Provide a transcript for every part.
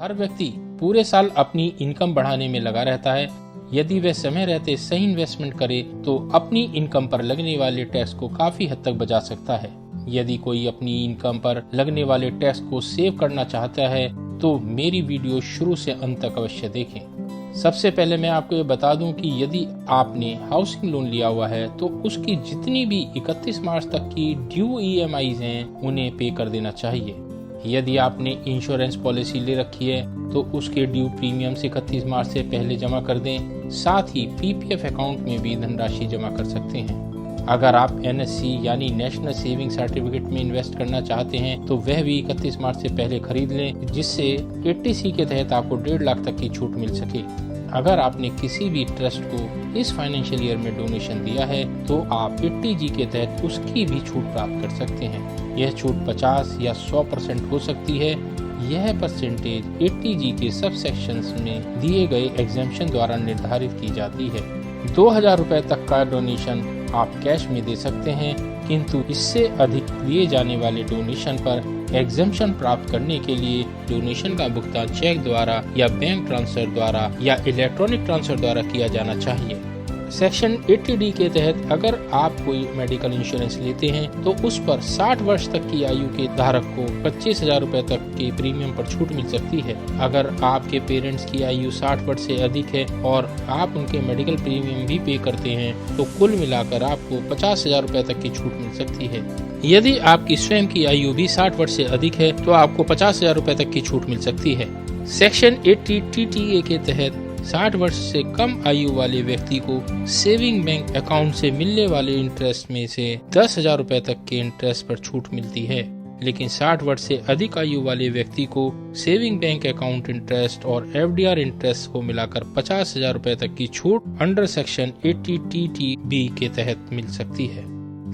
हर व्यक्ति पूरे साल अपनी इनकम बढ़ाने में लगा रहता है। यदि वह समय रहते सही इन्वेस्टमेंट करे तो अपनी इनकम पर लगने वाले टैक्स को काफी हद तक बचा सकता है। यदि कोई अपनी इनकम पर लगने वाले टैक्स को सेव करना चाहता है तो मेरी वीडियो शुरू से अंत तक अवश्य देखें। सबसे पहले मैं आपको ये बता दूं कि यदि आपने हाउसिंग लोन लिया हुआ है तो उसकी जितनी भी 31 मार्च तक की ड्यू EMIs हैं उन्हें पे कर देना चाहिए। यदि आपने इंश्योरेंस पॉलिसी ले रखी है तो उसके ड्यू प्रीमियम 31 मार्च से पहले जमा कर दें। साथ ही PPF अकाउंट में भी धनराशि जमा कर सकते हैं। अगर आप NSC यानी नेशनल सेविंग सर्टिफिकेट में इन्वेस्ट करना चाहते हैं तो वह भी 31 मार्च से पहले खरीद लें, जिससे 80C के तहत आपको 1.5 लाख तक की छूट मिल सके। अगर आपने किसी भी ट्रस्ट को इस फाइनेंशियल ईयर में डोनेशन दिया है तो आप 80G के तहत उसकी भी छूट प्राप्त कर सकते हैं। यह छूट 50 या 100% हो सकती है। यह परसेंटेज 80G के सब सेक्शंस में दिए गए एग्जेम्पशन द्वारा निर्धारित की जाती है। 2000 रुपए तक का डोनेशन आप कैश में दे सकते हैं, किंतु इससे अधिक दिए जाने वाले डोनेशन पर एग्जेम्पशन प्राप्त करने के लिए डोनेशन का भुगतान चेक द्वारा या बैंक ट्रांसफर द्वारा या इलेक्ट्रॉनिक ट्रांसफर द्वारा किया जाना चाहिए। सेक्शन 80D के तहत अगर आप कोई मेडिकल इंश्योरेंस लेते हैं तो उस पर 60 वर्ष तक की आयु के धारक को 25,000 रुपए तक के प्रीमियम पर छूट मिल सकती है। अगर आपके पेरेंट्स की आयु 60 वर्ष से अधिक है और आप उनके मेडिकल प्रीमियम भी पे करते हैं तो कुल मिलाकर आपको 50,000 रुपए तक की छूट मिल सकती है। यदि आपकी स्वयं की आयु भी 60 वर्ष से अधिक है तो आपको 50,000 रुपए तक की छूट मिल सकती है। सेक्शन 80 TTA के तहत 60 वर्ष से कम आयु वाले व्यक्ति को सेविंग बैंक अकाउंट से मिलने वाले इंटरेस्ट में से 10,000 रुपए तक के इंटरेस्ट पर छूट मिलती है, लेकिन 60 वर्ष से अधिक आयु वाले व्यक्ति को सेविंग बैंक अकाउंट इंटरेस्ट और FDR इंटरेस्ट को मिलाकर 50,000 रुपए तक की छूट अंडर सेक्शन 80 TTB के तहत मिल सकती है।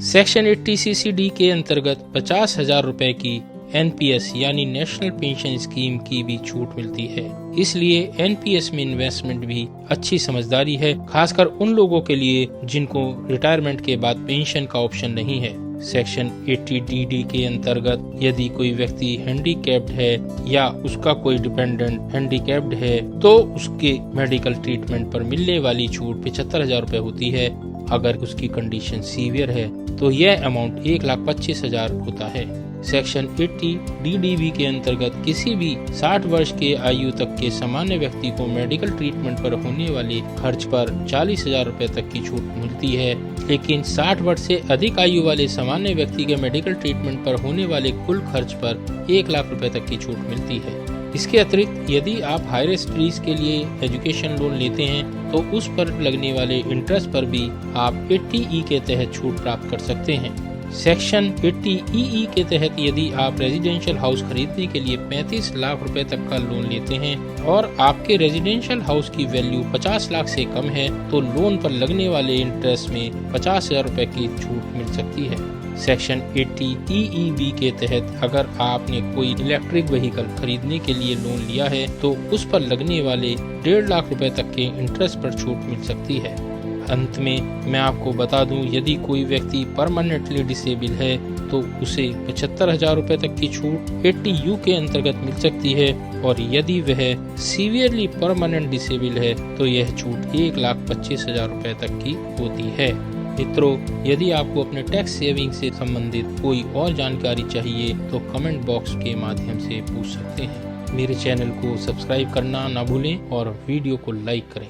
सेक्शन 80 CCD के अंतर्गत 50,000 रुपए की NPS यानी नेशनल पेंशन स्कीम की भी छूट मिलती है। इसलिए NPS में इन्वेस्टमेंट भी अच्छी समझदारी है, खासकर उन लोगों के लिए जिनको रिटायरमेंट के बाद पेंशन का ऑप्शन नहीं है। सेक्शन 80DD के अंतर्गत यदि कोई व्यक्ति हैंडीकैप्ड है या उसका कोई डिपेंडेंट हैंडीकैप्ड है तो उसके मेडिकल ट्रीटमेंट पर मिलने वाली छूट 75,000 रुपए होती है। अगर उसकी कंडीशन सीवियर है तो यह अमाउंट 1,25,000 होता है। सेक्शन 80DDB के अंतर्गत किसी भी 60 वर्ष के आयु तक के सामान्य व्यक्ति को मेडिकल ट्रीटमेंट पर होने वाले खर्च पर 40,000 रुपए तक की छूट मिलती है, लेकिन 60 वर्ष से अधिक आयु वाले सामान्य व्यक्ति के मेडिकल ट्रीटमेंट पर होने वाले कुल खर्च पर 1 लाख रुपए तक की छूट मिलती है। इसके अतिरिक्त यदि आप हायर स्टडीज के लिए एजुकेशन लोन लेते हैं तो उस पर लगने वाले इंटरेस्ट पर भी आप 80E के तहत छूट प्राप्त कर सकते हैं। सेक्शन 80EE के तहत यदि आप रेजिडेंशियल हाउस खरीदने के लिए 35 लाख रुपए तक का लोन लेते हैं और आपके रेजिडेंशियल हाउस की वैल्यू 50 लाख से कम है तो लोन पर लगने वाले इंटरेस्ट में 50,000 रुपए की छूट मिल सकती है। सेक्शन 80EEB के तहत अगर आपने कोई इलेक्ट्रिक व्हीकल खरीदने के लिए लोन लिया है तो उस पर लगने वाले 1.5 लाख रुपए तक के इंटरेस्ट पर छूट मिल सकती है। अंत में मैं आपको बता दूं, यदि कोई व्यक्ति परमानेंटली डिसेबल है तो उसे 75,000 रुपए तक की छूट 80U के अंतर्गत मिल सकती है और यदि वह सीवियरली परमानेंट डिसेबल है तो यह छूट 1,25,000 रुपए तक की होती है। मित्रों, यदि आपको अपने टैक्स सेविंग से संबंधित कोई और जानकारी चाहिए तो कमेंट बॉक्स के माध्यम से पूछ सकते हैं। मेरे चैनल को सब्सक्राइब करना ना भूलें और वीडियो को लाइक करें।